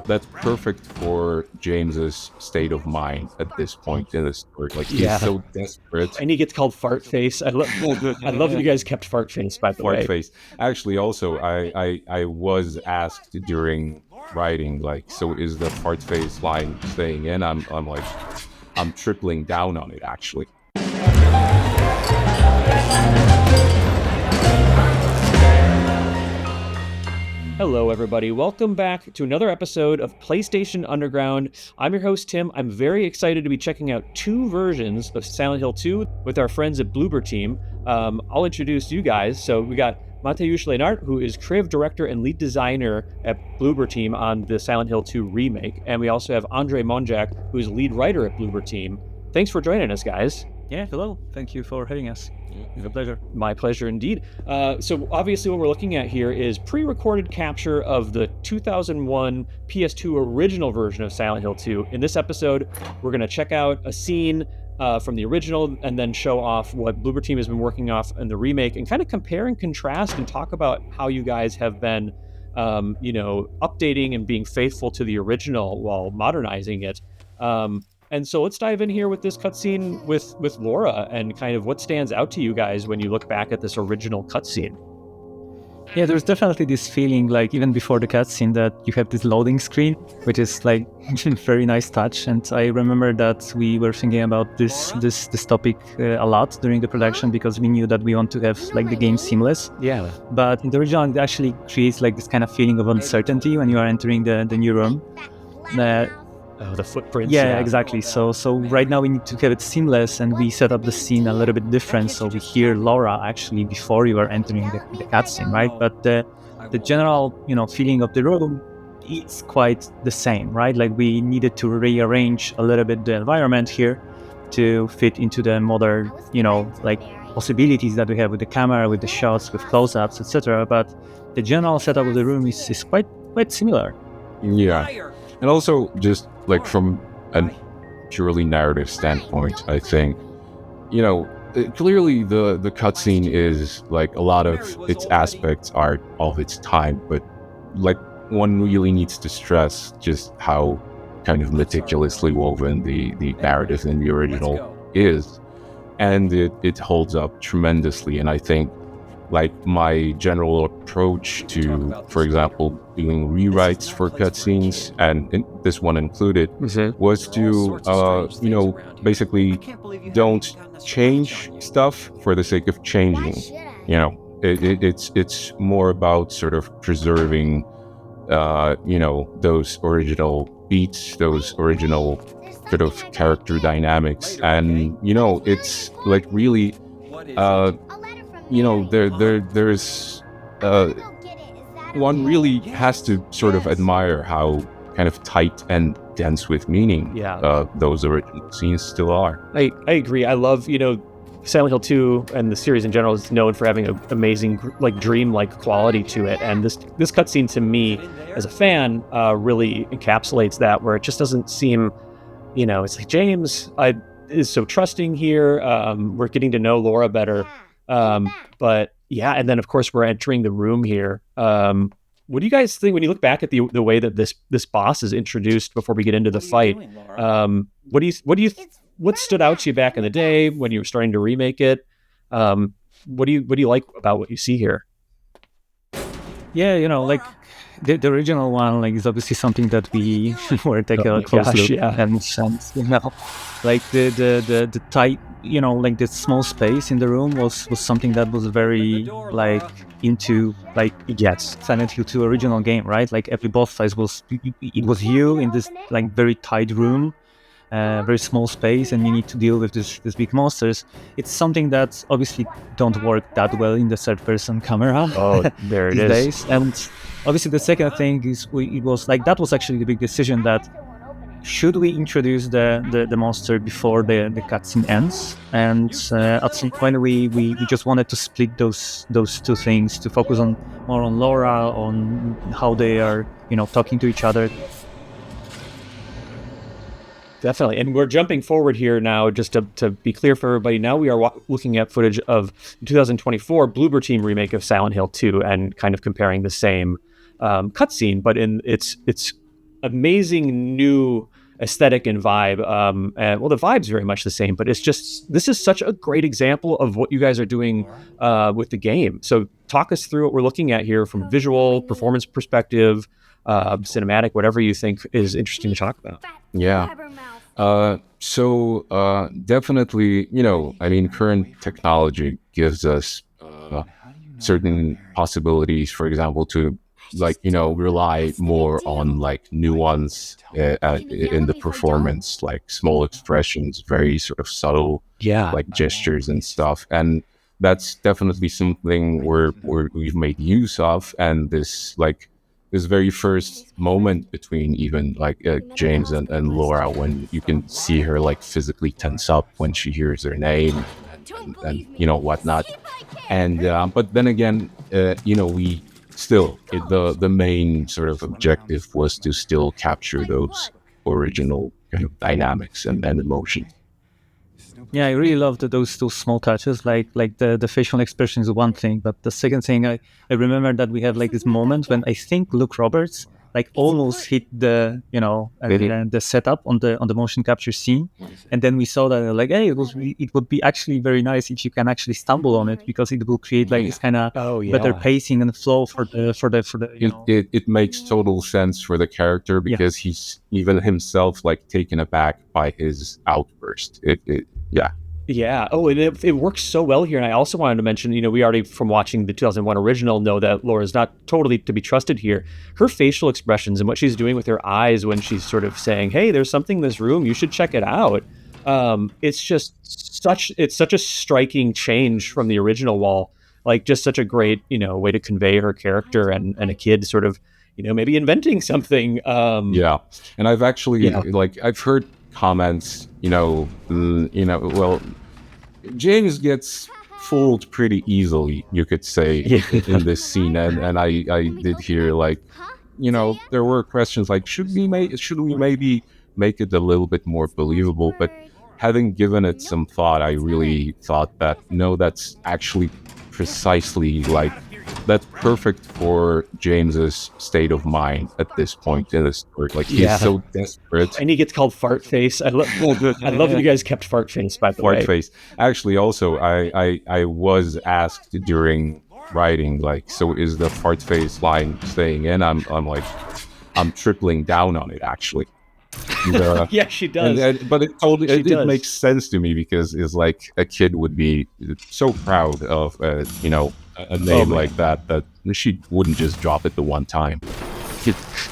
That's perfect for James's state of mind at this point in the story. Like he's Yeah. so desperate. And he gets called Fart Face. I love that you guys kept Fart Face, by the Fart way. face. Actually, also, I was asked during writing, like, so is the fart face line staying in? I'm like, I'm tripling down on it, actually. Hello, everybody. Welcome back to another episode of PlayStation Underground. I'm your host, Tim. I'm very excited to be checking out two versions of Silent Hill 2 with our friends at Bloober Team. I'll introduce you guys. So we got Mateusz Leinart, who is creative director and lead designer at Bloober Team on the Silent Hill 2 remake. And we also have Andre Monjak, who's lead writer at Bloober Team. Thanks for joining us, guys. Yeah, hello. Thank you for having us. It's a pleasure. My pleasure indeed. So obviously what we're looking at here is pre-recorded capture of the 2001 PS2 original version of Silent Hill 2. In this episode, we're going to check out a scene from the original and then show off what Bloober Team has been working off in the remake and kind of compare and contrast and talk about how you guys have been, updating and being faithful to the original while modernizing it. And so let's dive in here with this cutscene with Laura and kind of what stands out to you guys when you look back at this original cutscene. Yeah, there's definitely this feeling, like even before the cutscene, that you have this loading screen, which is like very nice touch. And I remember that we were thinking about this topic a lot during the production because we knew that we want to have like the game seamless. Yeah. But in the original, it actually creates like this kind of feeling of uncertainty when you are entering the new room. The footprints. Yeah, exactly. So right now we need to have it seamless, and we set up the scene a little bit different. So we hear Laura actually before you are entering the cutscene, right? But the general feeling of the room is quite the same, right? Like we needed to rearrange a little bit the environment here to fit into the modern, like possibilities that we have with the camera, with the shots, with close-ups, etc. But the general setup of the room is quite similar. Yeah. And also, just like from a purely narrative standpoint, I think, clearly the cutscene is like a lot of its aspects are of its time, but like one really needs to stress just how kind of meticulously woven the narrative in the original is. And it holds up tremendously. And I think like my general approach to, for example, doing rewrites for cutscenes, and this one included, was to, basically don't change stuff for the sake of changing. It's more about sort of preserving, those original beats, those original sort of character dynamics, and it's like really. There's one really has to sort of admire how kind of tight and dense with meaning those original scenes still are. I agree. I love, Silent Hill 2 and the series in general is known for having an amazing, like dream-like quality to it. And this cutscene to me, as a fan, really encapsulates that, where it just doesn't seem, it's like James is so trusting here. We're getting to know Laura better. But yeah, and then of course we're entering the room here. What do you guys think when you look back at the way that this boss is introduced before we get into the fight? What stood out to you back in the day when you were starting to remake it? What do you like about what you see here? Yeah, like the original one, like, is obviously something that we were taking a close look. Yeah. And like the tight, like the small space in the room was something that was very like into like Silent Hill 2 original game, right? Like every boss fight was you in this like very tight room, very small space, and you need to deal with this big monsters. It's something that obviously don't work that well in the third person camera. Oh, there it is. Days. And obviously the second thing is it was like that was actually the big decision, that should we introduce the monster before the cutscene ends? And at some point we just wanted to split those two things, to focus more on Laura, on how they are talking to each other. Definitely. And we're jumping forward here now, just to be clear for everybody. Now we are looking at footage of 2024 Bloober Team remake of Silent Hill 2 and kind of comparing the same cutscene, but in it's amazing new aesthetic and vibe. And well, the vibe's very much the same, but this is such a great example of what you guys are doing with the game. So talk us through what we're looking at here from visual, performance perspective, cinematic, whatever you think is interesting to talk about. Yeah. Definitely, I mean, current technology gives us certain possibilities, for example, to rely more on like nuance in the performance, like small expressions, very sort of subtle Yeah. like gestures and stuff. And that's definitely something we've made use of. And this very first moment between even like James and Laura, when you can see her like physically tense up when she hears her name and whatnot. And but then again, we still the main sort of objective was to still capture those original kind of dynamics and emotions. Yeah, I really love those small touches, like the facial expression is one thing, but the second thing, I remember that we had like this moment when I think Luke Roberts like almost hit the setup on the motion capture scene, and then we saw that like, hey, it would be actually very nice if you can actually stumble on it, because it will create like this kind of better pacing and flow for the it makes total sense for the character, because he's even himself like taken aback by his outburst. Yeah. Yeah. Oh, and it works so well here. And I also wanted to mention, we already from watching the 2001 original know that Laura's not totally to be trusted here. Her facial expressions and what she's doing with her eyes when she's sort of saying, "Hey, there's something in this room. You should check it out." It's just such a striking change from the original Wall. Like just such a great, way to convey her character and a kid sort of, maybe inventing something. Yeah. And I've actually I've heard comments, well, James gets fooled pretty easily, you could say, in this scene, and I did hear like, there were questions like, should we maybe make it a little bit more believable? But having given it some thought, I really thought that no, that's actually precisely like that's perfect for James's state of mind at this point in the story. Like he's so desperate, and he gets called Fart Face. I love that you guys kept Fart Face. By the way, Fart Face. Actually, also, I was asked during writing, like, so is the Fart Face line staying in? I'm like, I'm tripling down on it actually. And, yeah, she does. But it makes sense to me, because it's like a kid would be so proud of a name like that she wouldn't just drop it the one time.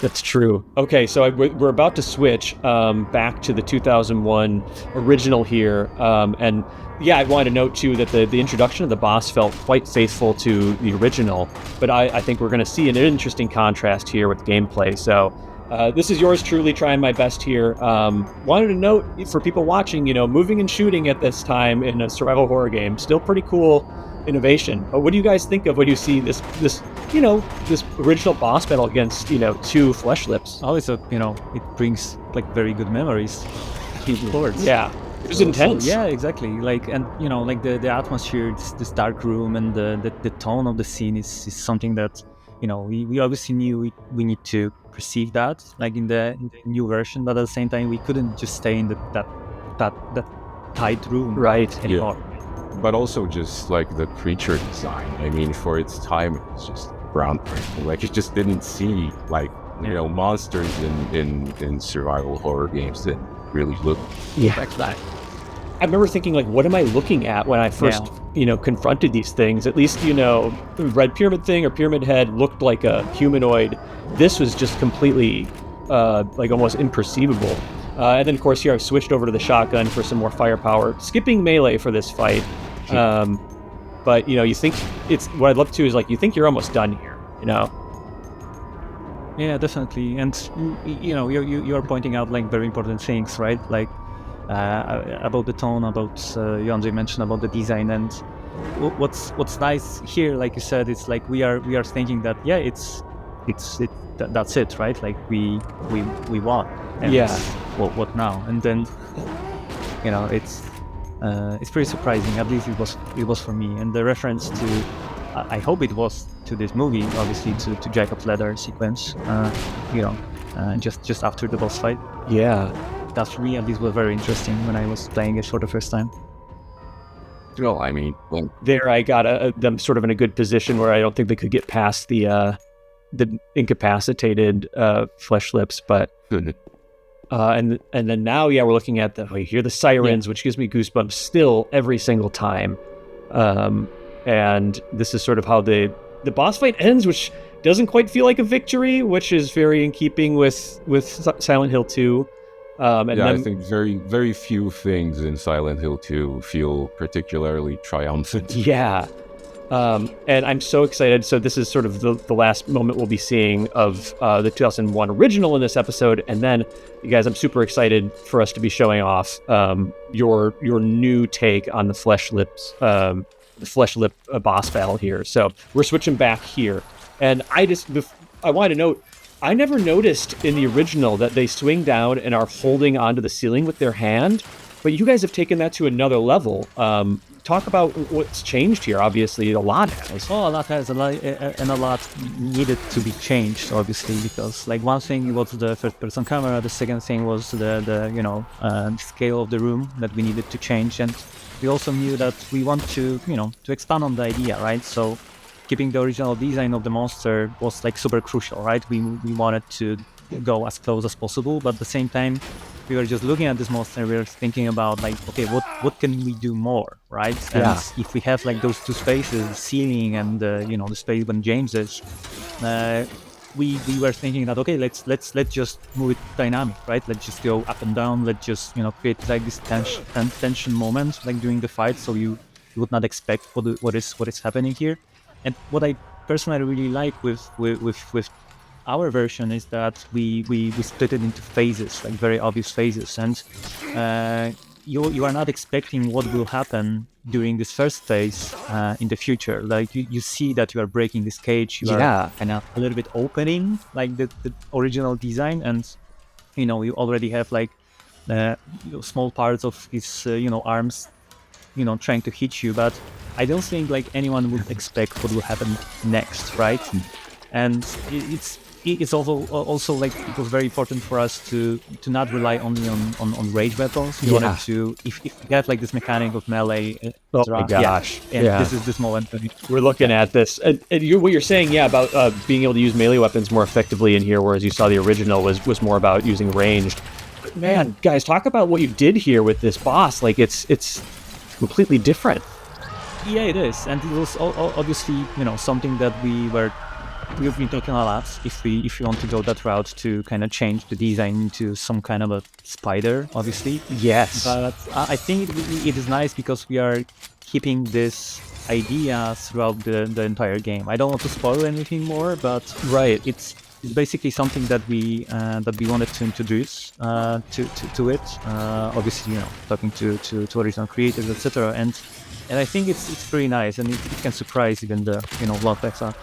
That's true. Okay, so we're about to switch back to the 2001 original here, and yeah, I wanted to note too that the introduction of the boss felt quite faithful to the original, but I think we're going to see an interesting contrast here with gameplay. So this is yours truly, trying my best here. Wanted to note for people watching, moving and shooting at this time in a survival horror game, still pretty cool innovation. But what do you guys think of when you see this original boss battle against, two flesh lips? Oh, it brings like very good memories. Of course. Yeah. It was intense. Yeah, exactly. Like, and like the atmosphere, this dark room, and the tone of the scene is something that, we obviously knew we need to perceive that, like in the new version, but at the same time we couldn't just stay in that tight room anymore. Yeah. But also just like the creature design. I mean, for its time, it was just groundbreaking. Like it just didn't see like monsters in survival horror games that really look like that. I remember thinking, like, what am I looking at when I first, confronted these things? At least, the Red Pyramid thing or Pyramid Head looked like a humanoid. This was just completely, like, almost imperceivable. And then, of course, here I've switched over to the shotgun for some more firepower, skipping melee for this fight. But, you think what I'd love to is, like, you think you're almost done here, Yeah, definitely. And, you're pointing out, like, very important things, right? Like, about the tone, about Andrzej mentioned about the design, and what's nice here, like you said, it's like we are thinking that that's it, right? Like we won. And what now? And then it's pretty surprising. At least it was for me. And the reference to, I hope it was to this movie, obviously to Jacob's ladder sequence. just after the boss fight. Yeah. That for me at least was very interesting when I was playing it for the first time. Well, I mean, well, There I got them sort of in a good position where I don't think they could get past the incapacitated flesh lips, but good. and then now, yeah, we're looking at you hear the sirens, which gives me goosebumps still every single time. And this is sort of how the boss fight ends, which doesn't quite feel like a victory, which is very in keeping with Silent Hill 2. And yeah, then, I think very few things in Silent Hill 2 feel particularly triumphant. yeah. And I'm so excited. So this is sort of the last moment we'll be seeing of the 2001 original in this episode. And then, you guys, I'm super excited for us to be showing off your new take on the flesh lip boss battle here. So we're switching back here. And I wanted to note, I never noticed in the original that they swing down and are holding onto the ceiling with their hand, but you guys have taken that to another level. Talk about what's changed here. Obviously, a lot has. Oh, a lot has, and a lot needed to be changed, obviously, because like one thing was the first-person camera, the second thing was the scale of the room that we needed to change, and we also knew that we want to expand on the idea, right? So keeping the original design of the monster was like super crucial, right? We wanted to go as close as possible, but at the same time, we were just looking at this monster. We were thinking about like, okay, what can we do more, right? And if we have like those two spaces, the ceiling and the space when James is, we were thinking that okay, let's just move it dynamic, right? Let's just go up and down. Let's just create like this tension moment like during the fight, so you would not expect what is happening here. And what I personally really like with our version is that we split it into phases, like very obvious phases, and you are not expecting what will happen during this first phase in the future. Like you see that you are breaking this cage, you are kind of a little bit opening like the original design, and you already have like small parts of his arms trying to hit you, but I don't think like anyone would expect what will happen next, right? And it's also like it was very important for us to not rely only on rage weapons. We wanted to, if we have like this mechanic of melee. Oh my gosh! This is this moment. We're looking at this, and what you're saying, about being able to use melee weapons more effectively in here, whereas you saw the original was more about using ranged. But man, guys, talk about what you did here with this boss. Like it's completely different. Yeah, it is, and it was obviously something that we've been talking a lot. If we want to go that route to kind of change the design into some kind of a spider, obviously. Yes. But I think it is nice because we are keeping this idea throughout the entire game. I don't want to spoil anything more, but it's basically something that we wanted to introduce to it. Obviously, talking to original creators, etc. And I think it's pretty nice, and it can surprise even the Vlogtex art.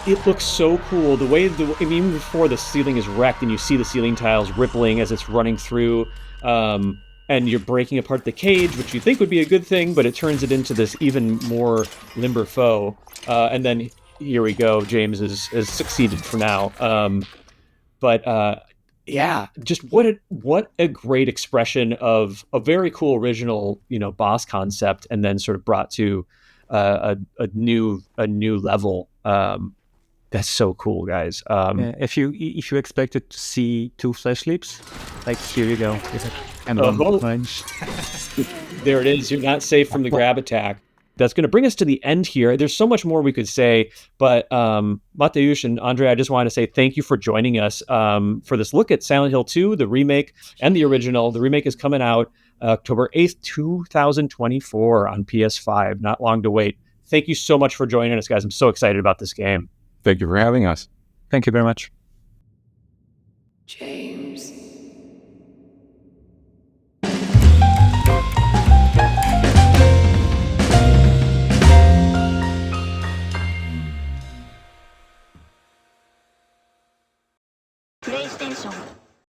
It looks so cool. The way even before the ceiling is wrecked and you see the ceiling tiles rippling as it's running through, and you're breaking apart the cage, which you think would be a good thing, but it turns it into this even more limber foe. And then here we go. James is succeeded for now. Yeah, just what a great expression of a very cool original, boss concept, and then sort of brought to a new level. That's so cool, guys. If you expected to see two flesh lips, like here you go. There it is. You're not safe from the grab attack. That's going to bring us to the end here. There's so much more we could say, but Mateusz and Andre, I just want to say thank you for joining us for this look at Silent Hill 2, the remake and the original. The remake is coming out October 8th, 2024 on PS5. Not long to wait. Thank you so much for joining us, guys. I'm so excited about this game. Thank you for having us. Thank you very much. James.